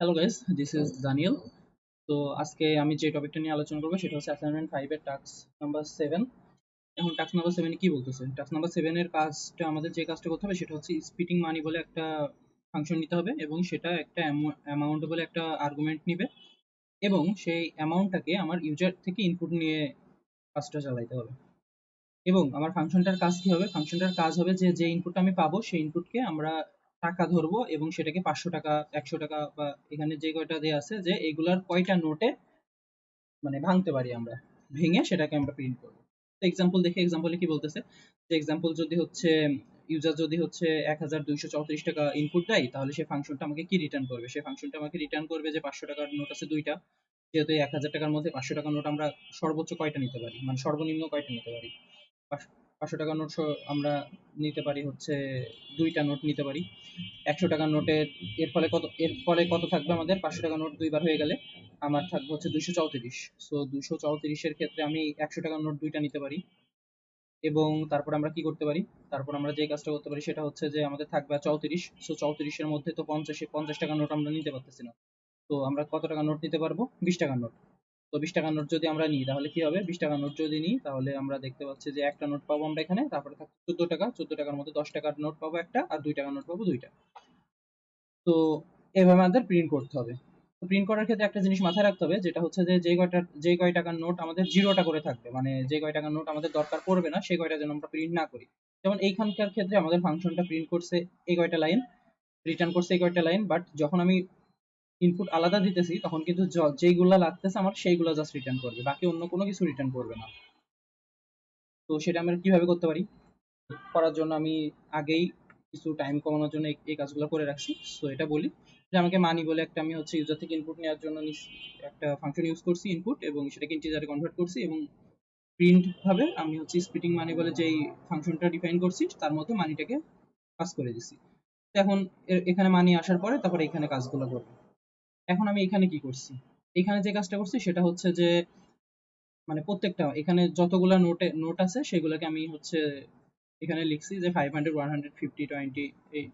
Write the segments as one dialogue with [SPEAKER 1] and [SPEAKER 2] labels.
[SPEAKER 1] Hello guys, this is Daniel. তো আজকে আমি যে টপিকটা নিয়ে আলোচনা করবো সেটা হচ্ছে অ্যাসাইনমেন্ট 5 এর টাস্ক নাম্বার 7। এখন টাস্ক নাম্বার 7 কি বলতেছে? টাস্ক নাম্বার 7 এর কাজটা আমাদের যে কাজটা করতে হবে সেটা হচ্ছে স্প্লিটিং মানি বলে একটা ফাংশন নিতে হবে এবং সেটা একটা অ্যামাউন্ট বলে একটা আর্গুমেন্ট নিবে এবং সেই অ্যামাউন্টটাকে আমার ইউজার থেকে ইনপুট নিয়ে কাজটা চালাইতে হবে। এবং আমার ফাংশনটার কাজ কি হবে? ফাংশনটার কাজ হবে যে যে ইনপুটটা আমি পাবো সেই ইনপুটকে আমরা টাকা ধরবো এবং সেটাকে 500 টাকা, 100 টাকা বা এখানে যে কয়টা দেয়া আছে যে এগুলার কয়টা নোটে মানে ভাঙতে পারি আমরা, ভেঙে সেটাকে আমরা প্রিন্ট করবো। তো এক্সাম্পল দেখে, এক্সাম্পলে কি বলতেছে যে এক্সাম্পল যদি হচ্ছে ইউজার যদি হচ্ছে 1234 টাকা ইনপুট দেয় তাহলে সেই ফাংশনটা আমাকে কি রিটার্ন করবে? সেই ফাংশনটা আমাকে রিটার্ন করবে যে 500 টাকার নোট আছে দুইটা, যেহেতু 1000 টাকার মধ্যে 500 টাকার নোট আমরা সর্বোচ্চ কয়টা নিতে পারি, মানে সর্বনিম্ন কয়টা নিতে পারি। 500 টাকার নোট আমরা নিতে পারি হচ্ছে দুইটা নোট নিতে পারি। 100 টাকার নোটের এর ফলে কত থাকবে? আমাদের 500 টাকার নোট দুইবার হয়ে গেলে আমার থাকবে হচ্ছে 234। সো 234-এর ক্ষেত্রে আমি 100 টাকার নোট দুইটা নিতে পারি। এবং তারপর আমরা কি করতে পারি? তারপর আমরা যে কাজটা করতে পারি সেটা হচ্ছে যে আমাদের থাকবে 34। সো 34-এর মধ্যে তো 50 টাকার নোট আমরা নিতে পারতেছি না। তো আমরা কত টাকার নোট নিতে পারবো? 20 টাকার নোট। তো 20 টাকার নোট যদি আমরা নিই তাহলে কি হবে? 20 টাকার নোট যদি নিই তাহলে আমরা দেখতে পাচ্ছি যে একটা নোট পাবো আমরা এখানে, তারপরে থাকছে 14 টাকা। 14 টাকার মধ্যে 10 টাকার নোট পাবো একটা, আর 2 টাকার নোট পাবো দুইটা। তো এভাবে আমাদের প্রিন্ট করতে হবে। তো প্রিন্ট করার ক্ষেত্রে একটা জিনিস মাথায় রাখতে হবে, যেটা হচ্ছে যে যে কয় টাকার নোট আমাদের জিরোটা করে থাকবে, মানে যে কয় টাকার নোট আমাদের দরকার পড়বে না সেই কয়টা যেন আমরা প্রিন্ট না করি। যেমন এইখানকার ক্ষেত্রে আমাদের ফাংশনটা প্রিন্ট করছে এই কয়টা লাইন, রিটার্ন করছে এই কয়টা লাইন, বাট যখন আমি ইনপুট আলাদা দিতেছি তখন কিন্তু যেইগুলা লাগতেছে আমার সেইগুলা জাস্ট রিটার্ন করবে, বাকি অন্য কোনো কিছু রিটার্ন করবে না। তো সেটা আমরা কিভাবে করতে পারি? করার জন্য আমি আগেই কিছু টাইম কমানোর জন্য এই কাজগুলো করে রাখছি। সো এটা বলি যে আমাকে মানি বলে একটা আমি হচ্ছে ইউজার থেকে ইনপুট নেওয়ার জন্য একটা ফাংশন ইউজ করছি ইনপুট, এবং সেটাকে ইন্টিজারে কনভার্ট করছি এবং প্রিন্ট ভাবে আমি হচ্ছে স্প্লিটিং মানি বলে যেই ফাংশনটা ডিফাইন করছি তার মধ্যে মানিটাকে পাস করে দিছি। তো এখন এখানে মানি আসার পরে তারপরে এখানে কাজগুলো করবে। এখন আমি এখানে কি করছি? এখানে যে কাজটা করছি সেটা হচ্ছে যে মানে প্রত্যেকটা এখানে যতগুলা নোট আছে সেগুলোকে আমি হচ্ছে এখানে লিখছি যে 500, 150, 20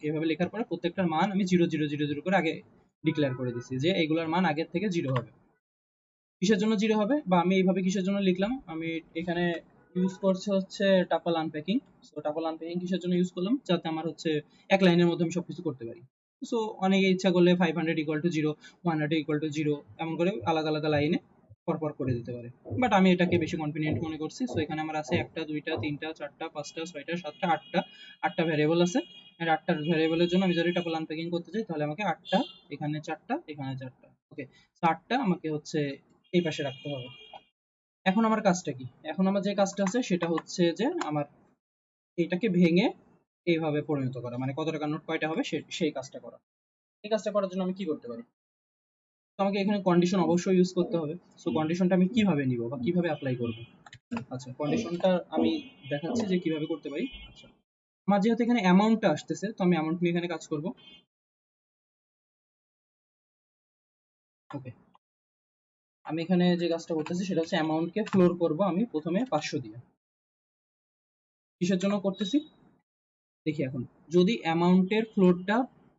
[SPEAKER 1] এভাবে লেখার পরে প্রত্যেকটার মান আমি 0 0 0 0 করে আগে ডিক্লেয়ার করে দিচ্ছি যে এগুলার মান আগের থেকে 0 হবে। কিসের জন্য 0 হবে বা আমি এইভাবে কিসের জন্য লিখলাম? আমি এখানে ইউজ করছি হচ্ছে tuple unpacking. So tuple unpacking কিসের জন্য ইউজ করলাম? যাতে আমার হচ্ছে এক লাইনের মধ্যে আমি সবকিছু করতে পারি। সো অনেকে ইচ্ছা করলে 500 ইকুয়াল টু 0, 100 ইকুয়াল টু 0 এমন করে আলাদা আলাদা লাইনে পরপর করে দিতে পারে। বাট আমি এটাকে বেশি কনভিনিয়েন্ট মনে করছি। সো এখানে আমার আছে একটা, দুইটা, তিনটা, চারটা, পাঁচটা, ছয়টা, সাতটা, আটটা ভ্যারিয়েবল আছে। আর আটটা ভ্যারিয়েবলের জন্য আমি যদি টাপল আনপ্যাকিং করতে চাই তাহলে আমাকে আটটা, এখানে চারটা, এখানে চারটা, ওকে, আটটা আমাকে হচ্ছে এই পাশে রাখতে হবে। এখন আমার কাজটা কি? এখন আমার যে কাজটা আছে সেটা হচ্ছে যে আমার এইটাকে ভেঙে এইভাবে পরিণত করা, মানে কত টাকার নোট কয়টা হবে সেই কাজটা করা। এই কাজটা করার জন্য আমি কি করতে পারি? তো আমাকে এখানে কন্ডিশন অবশ্যই ইউজ করতে হবে। সো কন্ডিশনটা আমি কিভাবে নিব বা কিভাবে অ্যাপ্লাই করব? আচ্ছা, কন্ডিশনটা আমি দেখাচ্ছি যে কিভাবে করতে পারি। আচ্ছা, আমার যেহেতু এখানে অ্যামাউন্টটা আসতেছে তো আমি অ্যামাউন্ট নিয়ে এখানে কাজ করব। ওকে, আমি এখানে যে কাজটা করতেছি সেটা হচ্ছে অ্যামাউন্টকে ফ্লোর করব আমি প্রথমে 500 দিয়ে। কিসের জন্য করতেছি দেখি। এখন যদি অ্যামাউন্টের ফ্লোরটা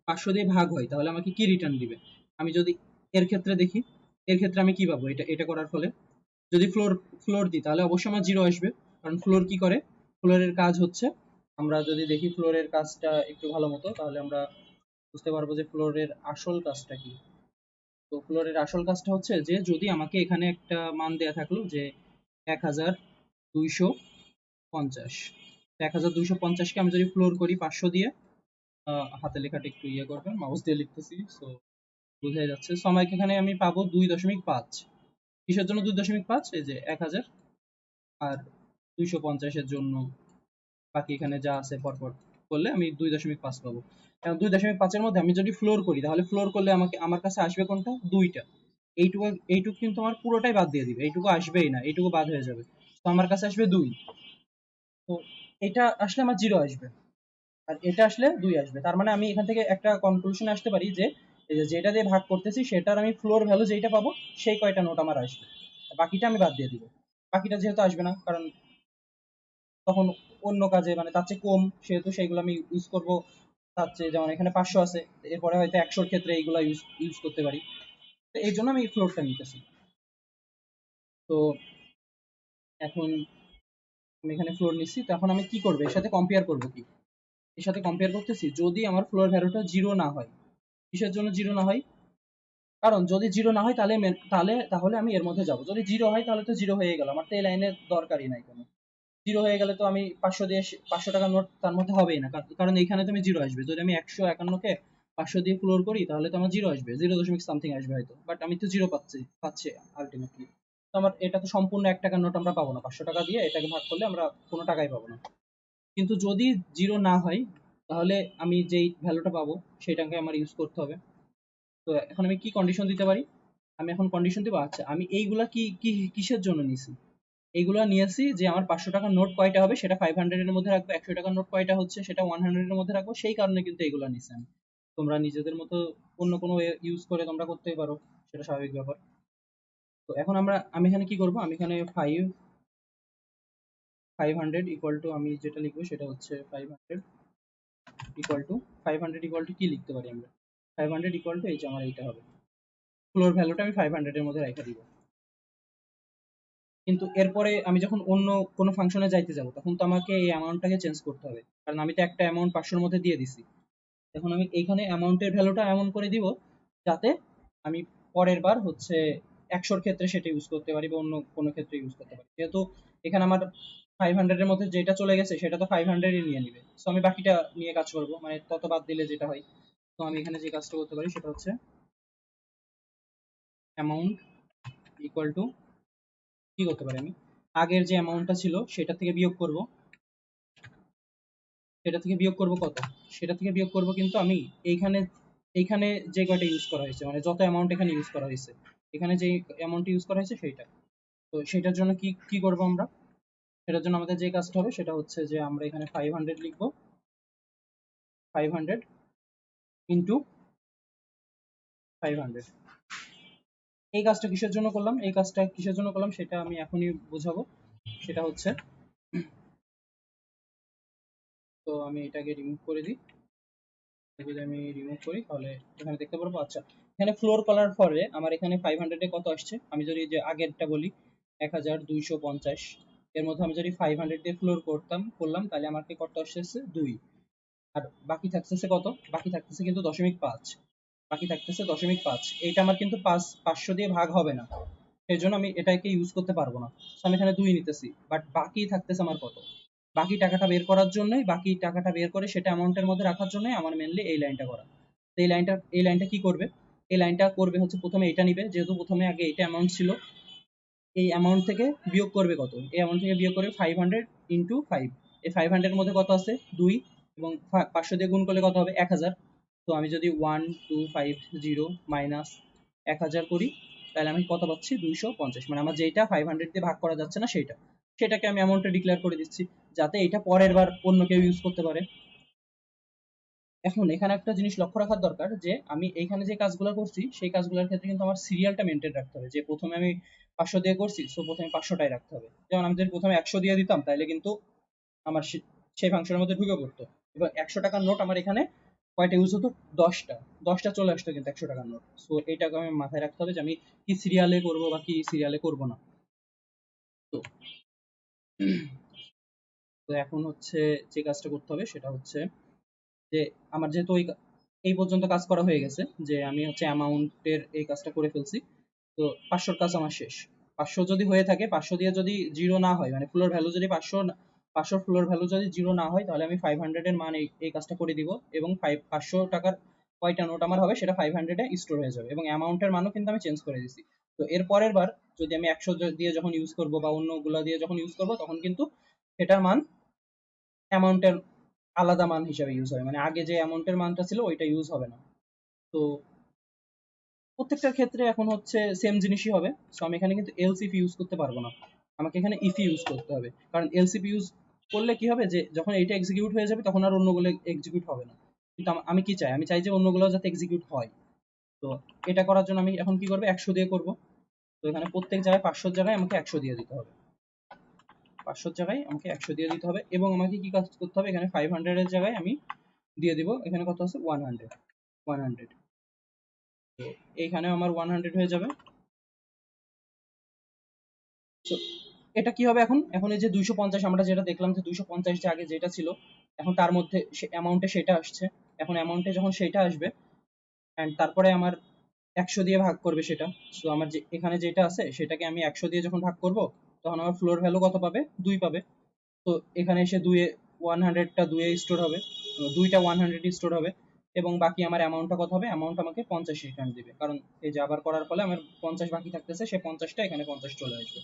[SPEAKER 1] 500 দিয়ে ভাগ হয় তাহলে আমাকে কি রিটার্ন দিবে? আমি যদি এর ক্ষেত্রে দেখি, এর ক্ষেত্রে আমি কি পাবো? এটা এটা করার ফলে যদি ফ্লোর ফ্লোর দিই তাহলে অবশ্যই আমার 0 আসবে। কারণ ফ্লোর কি করে? ফ্লোরের কাজ হচ্ছে, আমরা যদি দেখি ফ্লোরের কাজটা একটু ভালো মতো তাহলে আমরা বুঝতে পারবো যে ফ্লোরের আসল কাজটা কি। তো ফ্লোরের আসল কাজটা হচ্ছে যে যদি আমাকে এখানে একটা মান দেয়া থাকলো যে 1250, 1250কে আমি যদি ফ্লোর করি 500 দিয়ে, হাতে লেখাটা একটু ইয়ে করবেন, মাউস দিয়ে লিখতেছি সো বোঝাই যাচ্ছে। সো আমাকে এখানে আমি পাবো 2.5। কিসের জন্য 2.5? এই যে 1000 আর 250-এর জন্য বাকি এখানে যা আছে পরপর করলে আমি 2.5 পাবো। এখন 2.5-এর মধ্যে আমি যদি ফ্লোর করি তাহলে ফ্লোর করলে আমাকে আমার কাছে আসবে কোনটা? দুইটা। এইটুকু এইটুকু কিন্তু আমার পুরোটাই বাদ দিয়ে দিবে, এইটুকু আসবেই না, এইটুকু বাদ হয়ে যাবে। তো আমার কাছে আসবে 2। তো এটা আসলে আমার 0 আসবে আর এটা আসলে 2 আসবে। তার মানে আমি এখান থেকে একটা কনক্লুশনে আসতে পারি যে এই যে যেটা দিয়ে ভাগ করতেছি সেটার আমি ফ্লোর ভ্যালু যেইটা পাবো সেই কয়টা নোট আমার আসবে, বাকিটা আমি বাদ দিয়ে দিব। বাকিটা যেহেতু আসবে না কারণ তখন অন্য কাজে মানে তার চেয়ে কম, সেহেতু সেইগুলো আমি ইউজ করব তার চেয়ে, যেমন এখানে 500 আছে, এরপরে হয়তো 100 ক্ষেত্রে এইগুলা ইউজ করতে পারি। তো এই জন্য আমি এই ফ্লোরটা নিতেছি। তো এখন আমি এখানে ফ্লোর নিচ্ছি, তো এখন আমি কি করবো, এর সাথে কম্পেয়ার করবো কি, এর সাথে কম্পেয়ার করতেছি যদি আমার ফ্লোর ভ্যালুটা জিরো না হয়। কিসের জন্য জিরো না হয়? কারণ যদি জিরো না হয় তাহলে তাহলে আমি এর মধ্যে যাব। যদি জিরো হয় তাহলে তো জিরো হয়ে গেল, আমার তো এই লাইনের দরকারই নাই কোনো। জিরো হয়ে গেলে তো আমি 500 দিয়ে 500 টাকার নোট তার মধ্যে হবেই না, কারণ এইখানে তো আমি জিরো আসবে। যদি আমি 151 কে 500 দিয়ে ফ্লোর করি তাহলে তো আমার জিরো আসবে, 0 দশমিক সামথিং আসবে হয়তো, বাট আমি তো জিরো পাচ্ছি আলটিমেটলি। তো আমার এটা তো সম্পূর্ণ 1 টাকার নোট আমরা পাবো না, 500 টাকা দিয়ে এটাকে ভাগ করলে আমরা কোনো টাকাই পাবো না। কিন্তু যদি জিরো না হয় তাহলে আমি যেই ভ্যালুটা পাবো সেটাকে আমার ইউজ করতে হবে। তো এখন আমি কি কন্ডিশন দিতে পারি? আমি এখন কন্ডিশন দেবো, আচ্ছা আমি এইগুলা কি কি কিসের জন্য নিছি? এইগুলো নিয়েছি যে আমার 500 টাকার নোট কয়টা হবে সেটা 500 এর মধ্যে রাখবো, 100 টাকার নোট কয়টা হচ্ছে সেটা 100 এর মধ্যে রাখবো, সেই কারণে কিন্তু এগুলো নিছি আমি। তোমরা নিজেদের মতো অন্য কোনো ইউজ করে তোমরা করতেই পারো, সেটা স্বাভাবিক ব্যাপার। তো এখন আমি এখানে কি করব, আমি এখানে 500 ইকুয়াল টু, আমি যেটা লিখবো সেটা হচ্ছে 500 ইকুয়াল টু 500 ইকুয়াল টু কি লিখতে পারি আমরা? 500 ইকুয়াল টু এই যে আমার এইটা হবে, ফ্লোর ভ্যালুটা আমি 500 এর মধ্যে রেখে দিব। কিন্তু এরপরে আমি যখন অন্য কোনো ফাংশনে যাইতে যাব তখন তো আমাকে এই অ্যামাউন্টটাকে চেঞ্জ করতে হবে, কারণ আমি তো একটা অ্যামাউন্ট 500 এর মধ্যে দিয়ে দিছি। এখন আমি এইখানে অ্যামাউন্টের ভ্যালুটা এমন করে দিব যাতে আমি পরের বার হচ্ছে 100 ক্ষেত্রে সেটা ইউজ করতে পারি বা অন্য কোনো ক্ষেত্রে ইউজ করতে পারি। যেহেতু এখানে আমার 500 এর মধ্যে যেটা চলে গেছে সেটা তো 500 ই নিয়ে নিবে, সো আমি বাকিটা নিয়ে কাজ করব, মানে তত বাদ দিলে যেটা হয়। তো আমি এখানে যে কাজটা করতে পারি সেটা হচ্ছে অ্যামাউন্ট ইকুয়াল টু, কি করতে পারি আমি, আগের যে অ্যামাউন্টটা ছিল সেটা থেকে বিয়োগ করব। সেটা থেকে বিয়োগ করব কত? সেটা থেকে বিয়োগ করব কিন্তু আমি এইখানে এইখানে যে কয়টা ইউজ করা হয়েছে, মানে যত অ্যামাউন্ট এখানে ইউজ করা হয়েছে, এখানে যে অ্যামাউন্ট ইউজ করা হয়েছে সেইটা। তো সেটার জন্য কি কি করব আমরা? সেটার জন্য আমাদের যে কাজটা হবে সেটা হচ্ছে যে আমরা এখানে 500 লিখব, 500 ইন্টু 500। এই কাজটা কিসের জন্য করলাম, এই কাজটা কিসের জন্য করলাম সেটা আমি এখনই বোঝাবো। সেটা হচ্ছে, তো আমি এটাকে রিমুভ করে দিই। যদি আমি রিমুভ করি তাহলে এখানে দেখতে পারবো, আচ্ছা এখানে ফ্লোর করার পরে আমার এখানে 500 এ কত আসছে, আমি যদি যে আগেরটা বলি 1250, এর মধ্যে আমি যদি 500 দিয়ে ফ্লোর করলাম তাহলে আমাকে কত আসছে 2। আর বাকি থাকতেছে কত? বাকি থাকতেছে কিন্তু 0.5, বাকি থাকতেছে 0.5। এইটা আমার কিন্তু 500 দিয়ে ভাগ হবে না, সেই জন্য আমি এটাকে ইউজ করতে পারবো না। তো আমি এখানে 2 নিতেছি, বাট বাকি থাকতেছে আমার কত? বাকি টাকাটা বের করার জন্যই, বাকি টাকাটা বের করে সেটা অ্যামাউন্টের মধ্যে রাখার জন্যই আমার মেনলি এই লাইনটা করা। তো এই লাইনটা কি করবে? এই লাইনটা করবে হচ্ছে প্রথমে এটা নিবে, যেহেতু প্রথমে আগে এটা অ্যামাউন্ট ছিল, এই অ্যামাউন্ট থেকে বিয়োগ করবে কত? এই অ্যামাউন্ট থেকে বিয়োগ করবে 500 ইন্টু 5। এই 500 এর মধ্যে কত আছে? 2, এবং 500 দিয়ে গুণ করলে কত হবে? 1000। তো আমি যদি 1250 মাইনাস 1000 করি তাহলে আমি কত পাচ্ছি? 250, মানে আমার যেটা 500 দিয়ে ভাগ করা যাচ্ছে না সেটাকে আমি অ্যামাউন্টে ডিক্লেয়ার করে দিচ্ছি, যাতে এটা পরের বার অন্য কেউ ইউজ করতে পারে। এখন এখানে একটা জিনিস লক্ষ্য রাখার দরকার, যে আমি এইখানে যে কাজগুলো করছি সেই কাজগুলোর ক্ষেত্রে কিন্তু আমার সিরিয়ালটা মেনটেন রাখতে হবে, যে প্রথমে আমি 500 দিয়ে করছি, সো প্রথমে 500টাই রাখতে হবে। যেমন আমি যদি প্রথমে 100 দিয়ে দিতাম তাহলে কিন্তু আমার সেই ফাংশনের মধ্যে ঢুকে পড়তো, এবার 100 টাকার নোট আমার এখানে কয়টা ইউজ হতো? 10টা। 10টা চলে আসতো কিন্তু 100 টাকার নোট। সো এইটাকে আমি মাথায় রাখতে হবে যে আমি কি সিরিয়ালে করব বা কি সিরিয়ালে করব না। তো তো এখন হচ্ছে যে কাজটা করতে হবে সেটা হচ্ছে যে আমার যেহেতু এই পর্যন্ত কাজ করা হয়ে গেছে, যে আমি হচ্ছে অ্যামাউন্টের এই কাজটা করে ফেলছি, তো 500 কাজ আমার শেষ। 500 যদি হয়ে থাকে, 500 দিয়ে যদি জিরো না হয়, মানে ফ্লোর ভ্যালু যদি 500 ফ্লোর ভ্যালু যদি জিরো না হয় তাহলে আমি 500 এর মান এই কাজটা করে দিব, এবং 500 টাকার কয়টা নোট আমার হবে সেটা 500 এ স্টোর হয়ে যাবে, এবং অ্যামাউন্টের মানও কিন্তু আমি চেঞ্জ করে দিছি। তো এর পরের বার যদি আমি 100 দিয়ে যখন ইউজ করব বা অন্যগুলো দিয়ে যখন ইউজ করব তখন কিন্তু সেটার মান অ্যামাউন্টের আলাদা মান হিসাবে ইউজ হবে, মানে আগে যে অ্যামাউন্টের মানটা ছিল ওইটা ইউজ হবে না। তো প্রত্যেকটার ক্ষেত্রে এখন হচ্ছে সেম জিনিসই হবে। সো আমি এখানে কিন্তু এলস ইফ ইউজ করতে পারবো না, আমাকে এখানে ইফ ইউজ করতে হবে, কারণ এলস ইফ ইউজ করলে কি হবে, যে যখন এইটা এক্সিকিউট হয়ে যাবে তখন আর অন্যগুলো এক্সিকিউট হবে না। কিন্তু আমি কি চাই, আমি চাই যে অন্যগুলো যাতে এক্সিকিউট হয়। তো এটা করার জন্য আমি এখন কি করবো, 100 দিয়ে করব। তো এখানে প্রত্যেক জায়গায় 500 জায়গায় আমাকে 100 দিয়ে দিতে হবে, 500 জায়গায় আমাকে 100 দিয়ে দিতে হবে, এবং আমাকে কি কাজ করতে হবে, এখানে 500 এর জায়গায় আমি দিয়ে দিব, এখানে কত আছে 100, তো এইখানে আমার 100 হয়ে যাবে। So, এটা কি হবে এখন, এখন এই যে 250 আমরা যেটা দেখলাম যে 250 যে আগে যেটা ছিল, এখন তার মধ্যে অ্যামাউন্টে সেটা আসছে, এখন অ্যামাউন্টে যখন সেটা আসবে অ্যান্ড তারপরে আমার 100 দিয়ে ভাগ করবে সেটা। সো আমার যে এখানে যেটা আছে সেটাকে আমি 100 দিয়ে যখন ভাগ করব, তখন আমার ফ্লোর ভ্যালু কত পাবে, 2 পাবে। তো এখানে এসে 100টা 2 এ স্টোর হবে, 2টা 100 স্টোর হবে, এবং বাকি আমার অ্যামাউন্টটা কত হবে, অ্যামাউন্ট আমাকে 50 রিটার্ন দিবে, কারণ এই যে আবার করার ফলে আমার 50 বাকি থাকতেছে, সে 50টা এখানে 50 চলে আসবে।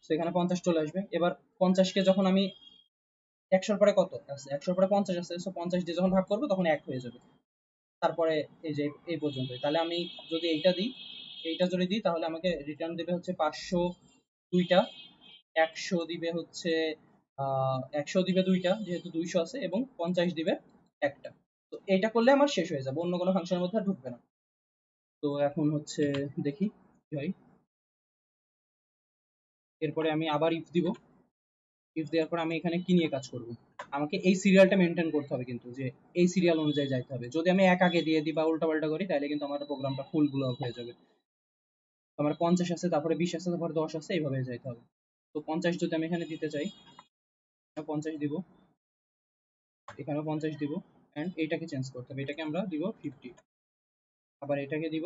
[SPEAKER 1] তো এখানে 50 চলে আসবে। এবার 50কে যখন আমি 100 পরে কত আছে, 100 পরে 50 আছে, সো 50 দিয়ে যখন ভাগ করবো তখন 1 হয়ে যাবে। তারপরে এই যে এই পর্যন্তই। তাহলে আমি যদি এইটা দিই, এইটা যদি দিই, তাহলে আমাকে রিটার্ন দেবে হচ্ছে 500 দুইটা, 100 দিবে হচ্ছে 100 দিবে দুইটা যেহেতু 200 আছে, এবং 50 দিবে একটা। তো এইটা করলে আমার শেষ হয়ে যাবে, অন্য কোনো ফাংশনের মধ্যে আর ঢুকবে না। তো এখন হচ্ছে দেখি কি হয়। এরপরে আমি আবার ইফ দিব, ইফ দেওয়ার পর আমি এখানে কি নিয়ে কাজ করব, আমাকে এই সিরিয়ালটা মেনটেন করতে হবে, কিন্তু যে এই সিরিয়াল অনুযায়ী যাইতে হবে। যদি আমি এক আগে দিয়ে দিই বা উল্টা পাল্টা করি, তাহলে কিন্তু আমার প্রোগ্রামটা ফুল ব্লক হয়ে যাবে। আমার 50 আছে, তারপরে 20 আছে, তারপরে 10 আছে, এইভাবে যাইতে হবে। তো 50 যদি আমি এখানে দিতে চাই, 50 দিব, এখানেও 50 দিব, এন্ড এইটাকে চেঞ্জ করতে হবে, এটাকে আমরা দিব 50, আবার এটাকে দিব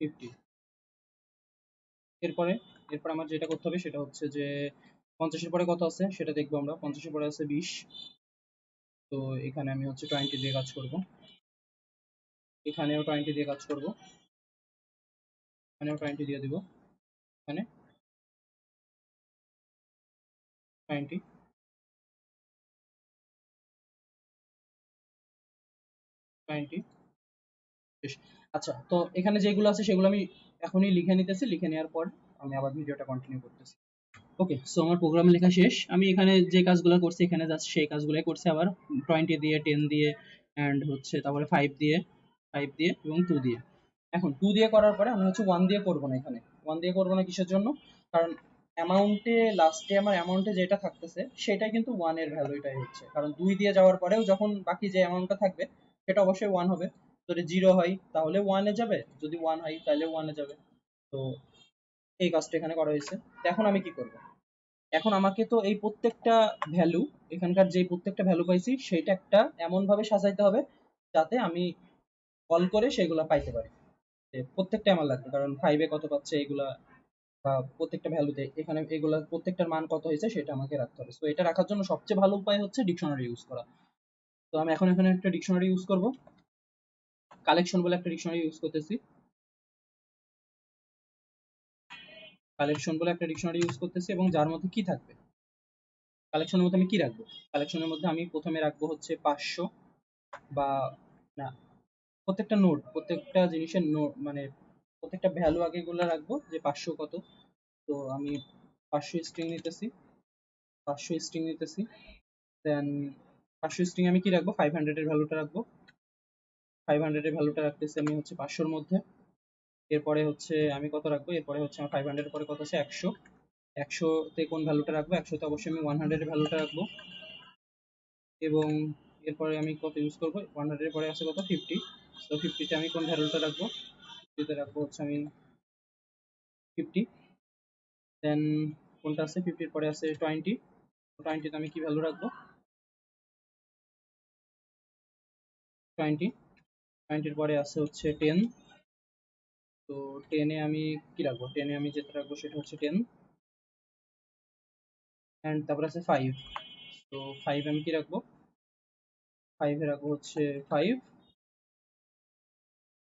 [SPEAKER 1] 50। এরপরে এরপর আমার যেটা করতে হবে সেটা হচ্ছে যে 50 এর পরে কত আছে সেটা দেখবো আমরা। 50 এর পরে আছে 20, তো এখানে আমি হচ্ছে 20 দিয়ে কাজ করব, এখানেও 20 দিয়ে কাজ করব, এখানেও 20 দিয়ে দিব, এখানে 20, 20 শেষ। আচ্ছা, তো এখানে যেগুলো আছে সেগুলো আমি এখনই লিখে নিতেছি, লিখে নেওয়ার পর আমি আবার ভিডিওটা কন্টিনিউ করতেছি। ওকে, সো আমার প্রোগ্রাম লেখা শেষ। আমি এখানে যে কাজগুলো করছি এখানে জাস্ট সেই কাজগুলোই করছি, আবার 20 দিয়ে, 10 দিয়ে, অ্যান্ড হচ্ছে তারপরে 5 দিয়ে এবং 2 দিয়ে। এখন 2 দিয়ে করার পরে আমি হচ্ছে 1 দিয়ে করব না, এখানে 1 দিয়ে করব না কিসের জন্য, কারণ অ্যামাউন্টে লাস্টে আমার অ্যামাউন্টে যেটা থাকতেছে সেটা কিন্তু 1 এর ভ্যালুটাই হচ্ছে, কারণ 2 দিয়ে যাওয়ার পরেও যখন বাকি যে অ্যামাউন্টটা থাকবে সেটা অবশ্যই 1 হবে। যদি 0 হয় তাহলে 1 এ যাবে, যদি 1 হয় তাহলে 1 এ যাবে। তো এই কাজটা এখানে করা হয়েছে। তো এখন আমি কি করব, এখন আমাকে তো এই প্রত্যেকটা ভ্যালু, এখানকার যে প্রত্যেকটা ভ্যালু পাইছি সেটা একটা এমন ভাবে সাজাইতে হবে যাতে আমি কল করে সেগুলা পাইতে পারি। যে প্রত্যেকটা আমার লাগবে, কারণ 5 এ কত পাচ্ছে এগুলা, বা প্রত্যেকটা ভ্যালুতে এখানে এগুলা প্রত্যেকটার মান কত হয়েছে সেটা আমাকে রাখতে হবে। তো এটা রাখার জন্য সবচেয়ে ভালো উপায় হচ্ছে ডিকশনারি ইউজ করা। তো আমি এখন এখানে একটা ডিকশনারি ইউজ করব, কালেকশন বলে একটা ডিকশনারি ইউজ করতেছি, কালেকশন বলে একটা ডিকশনারি ইউজ করতেছি, এবং যার মধ্যে কি থাকবে, কালেকশনের মধ্যে আমি কি রাখবো, কালেকশনের মধ্যে আমি প্রথমে রাখবো হচ্ছে 500, বা না, প্রত্যেকটা নোড, প্রত্যেকটা জিনিসের নোড মানে প্রত্যেকটা ভ্যালু আগে এগুলো রাখবো যে 500 কত। তো আমি 500 স্ট্রিং নিতেছি, 500 স্ট্রিং নিতেছি, দেন 500 স্ট্রিং আমি কি রাখবো, 500 এর ভ্যালুটা রাখবো, 500 এর ভ্যালুটা রাখতেছি আমি হচ্ছে 500 এর মধ্যে। এরপরে হচ্ছে আমি কত রাখবো, এরপরে হচ্ছে আমার 500 এর পরে কত আছে 100, 100 তে কোন ভ্যালুটা রাখবো, 100 তে অবশ্যই আমি 100 এর ভ্যালুটা রাখবো, এবং এরপরে আমি কত ইউজ করবো, 100 এর পরে আছে কত 50, তো 50 তে আমি কোন ভ্যালুটা রাখবো, 50 তে রাখবো হচ্ছে আমি 50, দেন কোনটা আছে 50 এর পরে আছে 20, 20 তে আমি কি ভ্যালু রাখবো, 20, 20 এর পরে আছে হচ্ছে 10, তো 10 এ আমি কি রাখবো, 10 এ আমি যেটা রাখবো সেটা হচ্ছে 10, এন্ড তারপর আছে 5, তো 5 আমি কি রাখবো, 5 এ রাখবো হচ্ছে 5,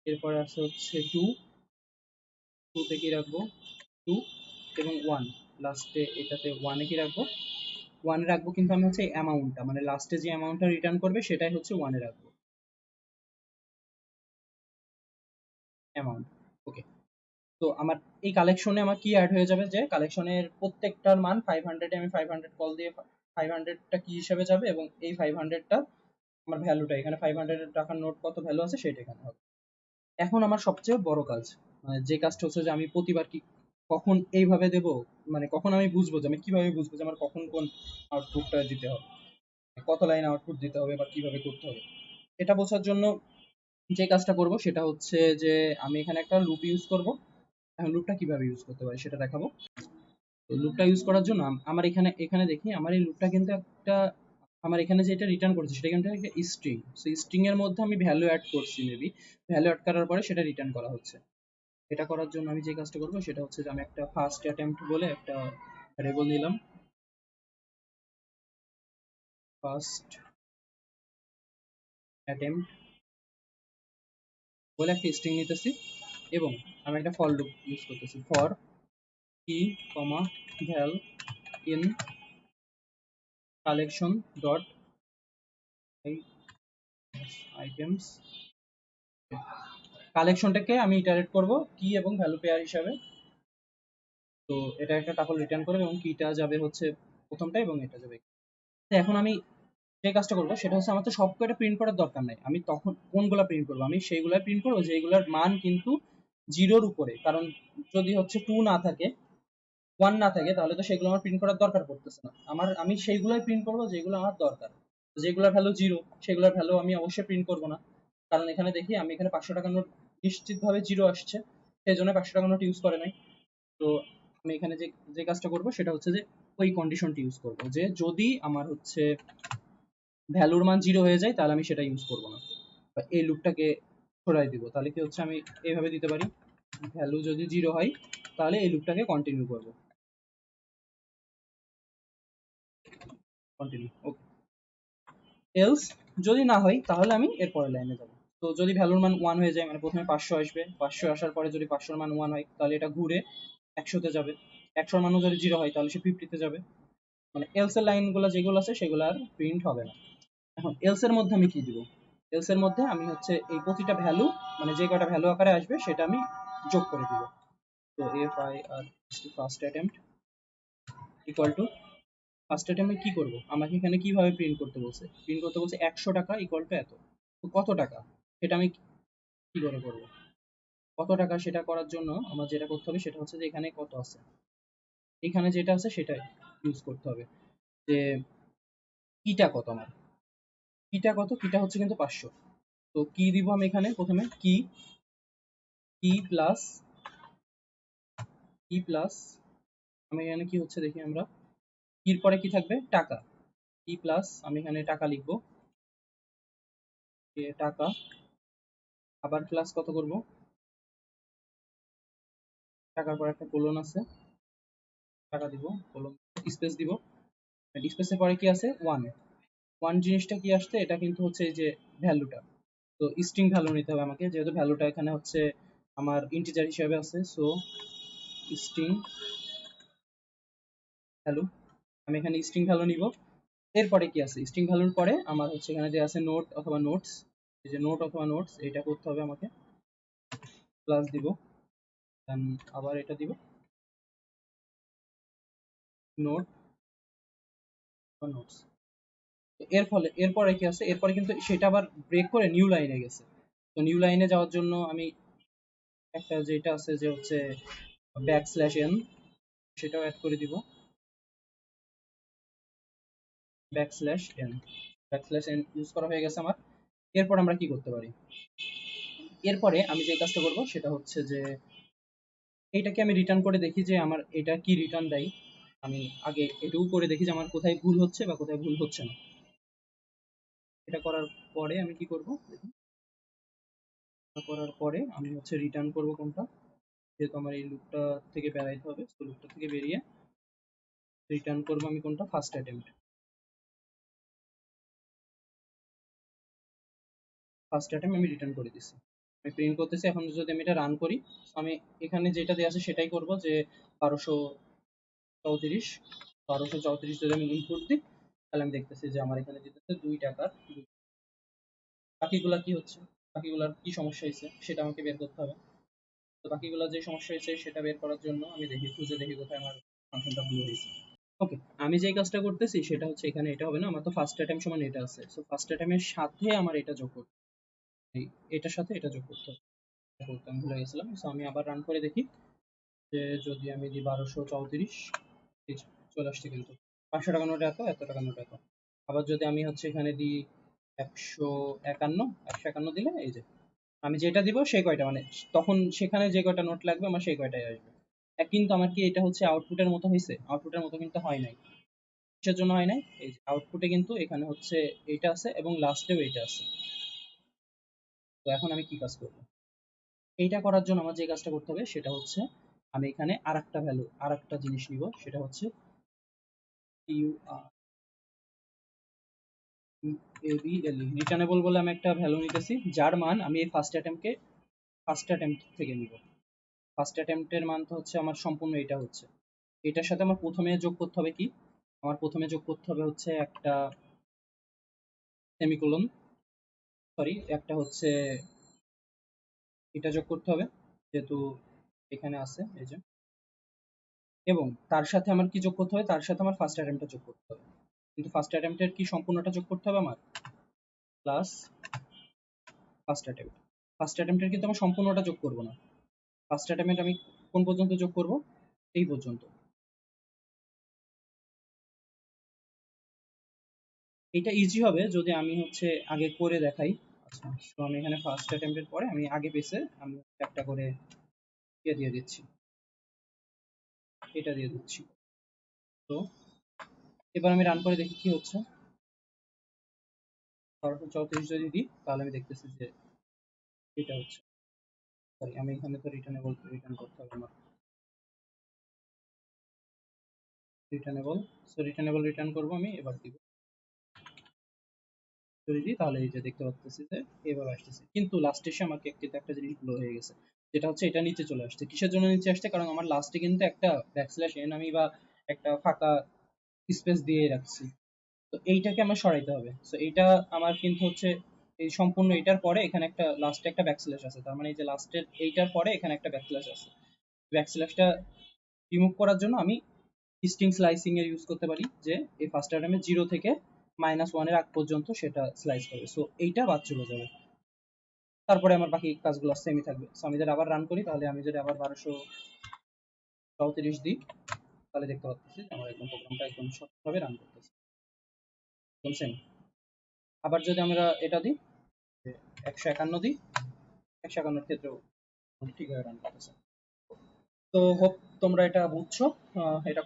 [SPEAKER 1] এরপরে আছে হচ্ছে 2, 2 তে কি রাখবো 2, এবং 1 লাস্টে, এটাতে 1 এ কি রাখবো, 1 এ রাখবো, কিন্তু আমি হচ্ছে অ্যামাউন্টটা মানে লাস্টে যে অ্যামাউন্টটা রিটার্ন করবে সেটাই হচ্ছে 1 এ রাখবো, অ্যামাউন্ট। ওকে, তো আমার এই কালেকশনে আমার কি অ্যাড হয়ে যাবে, যে কালেকশনের প্রত্যেকটার মান 500 এ আমি 500 কল দিয়ে 500টা কি হিসেবে যাবে, এবং এই 500টা আমার ভ্যালুটা এখানে 500 টাকার নোট কত ভ্যালু আছে সেটা এখানে হবে। এখন আমার সবচেয়ে বড় কাজ, মানে যে কাজটা হচ্ছে যে আমি প্রতিবার কি কখন এইভাবে দেব, মানে কখন আমি বুঝবো যে আমি কিভাবে বুঝবো যে আমার কখন কোন আউটপুটটা দিতে হবে। কত লাইন আউটপুট দিতে হবে বা কিভাবে করতে হবে। এটা বোঝার জন্য যে কাজটা করব সেটা হচ্ছে যে আমি এখানে একটা লুপ ইউজ করব। এখন লুপটা কিভাবে ইউজ করতে পারি সেটা দেখাবো। তো লুপটা ইউজ করার জন্য আমার এখানে এখানে দেখি আমার এই লুপটা কিন্তু একটা, আমার এখানে যেটা রিটার্ন করছে সেটা কিন্তু একটা স্ট্রিং। সো স্ট্রিং এর মধ্যে আমি ভ্যালু অ্যাড করছি, মেবি ভ্যালু অ্যাড করার পরে সেটা রিটার্ন করা হচ্ছে। এটা করার জন্য আমি যে কাজটা করব সেটা হচ্ছে যে আমি একটা ফার্স্ট অ্যাটেম্প্ট বলে একটা ভ্যারিয়েবল নিলাম। ফার্স্ট অ্যাটেম্প্ট বলে একটা স্ট্রিং নিতেছি এবং আমি একটা ফর লুপ ইউজ করতেছি। ফর কি কমা ভ্যাল ইন কালেকশন ডট আইটেমস। কালেকশনটাকে আমি ইটারেট করব কি এবং ভ্যালু পেয়ার হিসাবে। তো এটা একটা টাপল রিটার্ন করবে এবং কিটা যাবে হচ্ছে প্রথমটা এবং এটা যাবে। তো এখন আমি যে কাজটা করবো সেটা হচ্ছে আমার তো সব কয়টা প্রিন্ট করার দরকার নাই, আমি তখন কোনগুলা প্রিন্ট করবো, আমি সেইগুলাই প্রিন্ট করবো যেগুলোর মান কিন্তু জিরোর উপরে। কারণ যদি হচ্ছে 2 না থাকে, 1 না থাকে, তাহলে তো সেগুলো আমার প্রিন্ট করার দরকার পড়তেছে না। আমি সেইগুলাই প্রিন্ট করবো যেগুলো আমার দরকার। যেগুলোর ভ্যালু জিরো সেগুলোর ভ্যালু আমি অবশ্যই প্রিন্ট করবো না। কারণ এখানে দেখি আমি এখানে 500 টাকার নোট নিশ্চিতভাবে জিরো আসছে, সেই জন্য 500 টাকার নোট ইউজ করে নাই। তো আমি এখানে যে যে কাজটা করবো সেটা হচ্ছে যে ওই কন্ডিশনটি ইউজ করবো যে যদি আমার হচ্ছে ভ্যালুর মান জিরো হয়ে যায় তাহলে আমি সেটা ইউজ করবো না, বা এই লুপটাকে সরাই দিব। তাহলে কি হচ্ছে আমি এইভাবে দিতে পারি, ভ্যালু যদি জিরো হয় তাহলে এই লুপটাকে কন্টিনিউ করবো। কন্টিনিউ, ওকে। এলস যদি না হয় তাহলে আমি এর পরের লাইনে যাব। তো যদি ভ্যালুর মান 1 হয়ে যায়, মানে প্রথমে 500 আসবে, 500 আসার পরে যদি 500 এর মান 1 হয় তাহলে এটা ঘুরে 100 তে যাবে। 100 এর মানও যদি জিরো হয় তাহলে সে 50 তে যাবে। মানে এলস এর লাইনগুলো যেগুলো আছে সেগুলো আর প্রিন্ট হবে না। এখন এলস এর মধ্যে আমি কি দিব, এলস এর মধ্যে আমি হচ্ছে এই প্রতিটা ভ্যালু, মানে যে কয়টা ভ্যালু আকারে আসবে সেটা আমি যোগ করে দিব। তো F I R first attempt equal to first অ্যাটেম্পে কি করব, আমাকে এখানে কিভাবে প্রিন্ট করতে বলছে, প্রিন্ট করতে বলছে 100 টাকা ইকুয়াল টু এত। তো কত টাকা সেটা আমি কি করে করব, কত টাকা সেটা করার জন্য আমার যেটা করতে হবে সেটা হচ্ছে যে এখানে কত আছে, এখানে যেটা আছে সেটা ইউজ করতে হবে। যে কিটা কত, আমার কিটা কত, কিটা হচ্ছে কিন্তু 500। তো কি দিব আমি এখানে প্রথমে, কি কি প্লাস কি প্লাস আমি এখানে কি হচ্ছে দেখি আমরা, কির পরে কি থাকবে, টাকা। কি প্লাস আমি এখানে টাকা লিখবো, টাকা, আবার প্লাস কত করব, টাকার পর একটা কোলন আছে, টাকা দিব, কোলন স্পেস দিব, স্পেসের পরে কি আছে, ওয়ান। ওয়ান জিনিসটা কি আসছে, এটা কিন্তু হচ্ছে এই যে ভ্যালুটা। তো স্ট্রিং ভ্যালু নিতে হবে আমাকে, যেহেতু ভ্যালুটা এখানে হচ্ছে আমার ইন্টিজার হিসেবে আছে। সো স্ট্রিং ভ্যালু, আমি এখানে স্ট্রিং ভ্যালু নিব। এরপরে কি আছে, স্ট্রিং ভ্যালুর পরে আমার হচ্ছে এখানে যে আছে নোট অথবা নোটস, এই যে নোট অথবা নোটস এটা করতে হবে আমাকে, প্লাস দিব, দেন আবার এটা দিব, নোট বা নোটস। এর ফলে এরপরে কি আছে, এরপরে কিন্তু সেটা আবার ব্রেক করে নিউ লাইনে গেছে। তো নিউ লাইনে যাওয়ার জন্য আমি একটা যেটা আছে যে হচ্ছে ব্যাক স্ল্যাশ এন, সেটাও অ্যাড করে দিব, back slash N. Back slash N use করা হয়ে গেছে আমার। এরপর আমরা কি করতে পারি, এরপরে আমি যে কাজটা করব সেটা হচ্ছে যে এইটাকে আমি রিটার্ন করে দেখি যে আমার এটা কি রিটার্ন দেয়। আমি আগে এটুকু করে দেখি যে আমার কোথায় ভুল হচ্ছে বা কোথায় ভুল হচ্ছে না। এটা করার পরে আমি কি করব দেখুন, এটা করার পরে আমি হচ্ছে রিটার্ন করব কোনটা, যেহেতু আমার এই লুপটা থেকে বেরাইতে হবে, তো লুপটা থেকে বেরিয়ে রিটার্ন করব আমি কোনটা, ফার্স্ট অ্যাটেম্প্ট। ফার্স্ট অ্যাটেম্প্ট আমি রিটার্ন করে দিছি, আমি প্রিন্ট করতেছি। এখন যদি আমি এটা রান করি, আমি এখানে যেটা দেওয়া আছে সেটাই করব, যে 1234, 1234 যদি আমি ইনপুট দিই তাহলে আমি দেখতেছি যে আমার এখানে দিতেছে 2 টাকার বাকিগুলা কি হচ্ছে, বাকিগুলার কি সমস্যা হয়েছে সেটা আমাকে বের করতে হবে। তো বাকিগুলা যে সমস্যা হয়েছে সেটা বের করার জন্য আমি দেখি, খুঁজে দেখি কোথায় আমার ফাংশনটা ভুল হয়েছে। ওকে, আমি যেই কাজটা করতেছি সেটা হচ্ছে এখানে এটা হবে না, আমার তো ফার্স্ট অ্যাটেম্প সমান এটা আছে। সো ফার্স্ট অ্যাটেম্পের সাথে আমার এটা যোগ করতে হবে, এটার সাথে এটা যোগ করতে হবে, এটা করতে আমি ভুলে গেছিলাম। সো আমি আবার রান করে দেখি যে যদি আমি দিই 1234, এই যে চলে আসছে কিন্তু 500 টাকা নোট এত, এত টাকা নোট এত। আবার যদি আমি হচ্ছে এখানে দিই 151, 151 দিলে এই যে আমি যেটা দিব সেই কয়টা, মানে তখন সেখানে যে কয়টা নোট লাগবে আমার সেই কয়টাই আসবে। কিন্তু আমার কি এটা হচ্ছে আউটপুটের মতো হয়েছে? আউটপুটের মতো কিন্তু হয় নাই। কিসের জন্য হয় নাই? এই যে আউটপুটে কিন্তু এখানে হচ্ছে এইটা আছে এবং লাস্টেও এইটা আছে। তো এখন আমি কি কাজ করব? এইটা করার জন্য আমার যে কাজটা করতে হবে সেটা হচ্ছে আমি এখানে আরেকটা ভ্যালু, আরেকটা জিনিস নিব, সেটা হচ্ছে রিটার্নেবল বলে আমি একটা ভ্যালু নিতেছি, যার মান আমি এই ফার্স্ট অ্যাটেম্প্ট থেকে নিব। ফার্স্ট অ্যাটেম্প্টের মান তো হচ্ছে আমার সম্পূর্ণ এটা হচ্ছে, এটার সাথে আমার প্রথমে যোগ করতে হবে কি, আমার প্রথমে যোগ করতে হবে হচ্ছে একটা সেমিকোলন, সরি একটা হচ্ছে এটা যোগ করতে হবে, যেহেতু এখানে আছে এই যে, এবং তার সাথে আমার কি যোগ করতে হবে, তার সাথে আমার ফার্স্ট অ্যাটেম্পটা যোগ করতে হবে। কিন্তু ফার্স্ট অ্যাটেম্পটের কি সম্পূর্ণটা যোগ করতে হবে আমার, প্লাস ফার্স্ট অ্যাটেম্প্ট। ফার্স্ট অ্যাটেম্পটের কিন্তু আমার সম্পূর্ণটা যোগ করব না, ফার্স্ট অ্যাটেম্পট আমি কোন পর্যন্ত যোগ করব, এই পর্যন্ত। এটা ইজি হবে যদি আমি হচ্ছে আগে করে দেখাই। আচ্ছা, তো আমি এখানে ফার্স্ট অ্যাটেম্পটের পরে আমি আগে পেছে আমি একটা করে ইয়ে দিয়ে দিচ্ছি, এটা দিয়ে দিচ্ছি। তো এবার আমি রান করে দেখি কি হচ্ছে। 34 যদি দিই তাহলে আমি দেখতেছি যে এটা হচ্ছে, সরি আমি এখানে তো রিটার্ন করতে হবে আমার, রিটার্নেবল, সো রিটার্নেবল রিটার্ন করব আমি, এবার দিব, যদি দিই তাহলে এই যে দেখতে পাচ্তেছি যে এভাবে আসতেছে, কিন্তু লাস্টে এসে আমাকে কিন্তু একটা জিনিস ভুল হয়ে গেছে, যেটা হচ্ছে এটা নিচে চলে আসছে। কিসের জন্য নিচে আসছে? কারণ আমার লাস্টে কিন্তু একটা ব্যাকস্ল্যাশ এন আমি বা একটা ফাঁকা স্পেস দিয়ে রাখছি, তো এইটাকে আমার সরাইতে হবে। সো এইটা আমার কিন্তু হচ্ছে এই সম্পূর্ণ এটার পরে এখানে একটা লাস্টে একটা ব্যাকস্ল্যাশ আছে, তার মানে এই যে লাস্টের এইটার পরে এখানে একটা ব্যাকস্ল্যাশ আছে, ব্যাকস্ল্যাশটা রিমুভ করার জন্য আমি স্ট্রিং স্লাইসিং এর ইউজ করতে পারি, যে এই ফার্স্ট আইটেমে 0 থেকে -1 এর আগ পর্যন্ত সেটা স্লাইস করবে, সো এইটা বাদ চলে যাবে। তারপরে আমার বাকি কাজগুলো সেমই থাকবে। সো আমি যদি আবার রান করি, তাহলে আমি যদি আবার 1234 দিই তাহলে দেখতে পাচ্ছি আমার একদম প্রোগ্রামটা একদম সঠিকভাবে রান করতেছে, একদম সেম। আবার যদি আমরা এটা দিই 151 দিই, 151 ক্ষেত্রেও ঠিকভাবে রান করতেছে। তো হোপ তোমরা এটা বুঝছো। এটা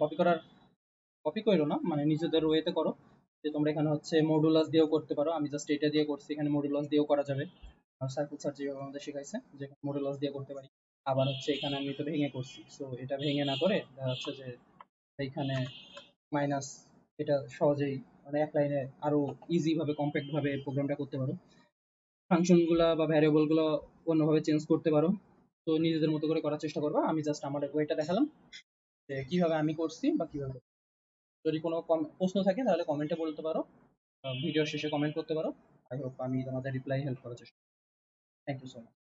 [SPEAKER 1] কপি করো না, মানে নিজেদের ওয়েতে করো, যে তোমরা এখানে হচ্ছে মডুলাস দিয়েও করতে পারো, আমি জাস্ট এটা দিয়ে করছি, এখানে মডুলাস দিয়েও করা যাবে। আর সার্কুল স্যার যেভাবে আমাদের শেখাইছে যে মডুলাস দিয়ে করতে পারি। আবার হচ্ছে এখানে আমি তো ভেঙে করছি, সো এটা ভেঙে না করে দেখা যাচ্ছে যে এইখানে মাইনাস, এটা সহজেই মানে এক লাইনে আরো ইজি ভাবে কম্প্যাক্ট ভাবে প্রোগ্রামটা করতে পারো। ফাংশন গুলা বা ভ্যারিয়েবল গুলো অন্যভাবে চেঞ্জ করতে পারো। তো নিজেদের মতো করে করার চেষ্টা করবা, আমি জাস্ট আমার ওয়েটা দেখালাম যে কিভাবে আমি করছি বা কিভাবে। যদি কোনো প্রশ্ন থাকে তাহলে কমেন্টে বলতে পারো, ভিডিও শেষে কমেন্ট করতে পারো। আই হোপ আমি তোমাদের রিপ্লাই হেল্প করার চেষ্টা। Thank you so much.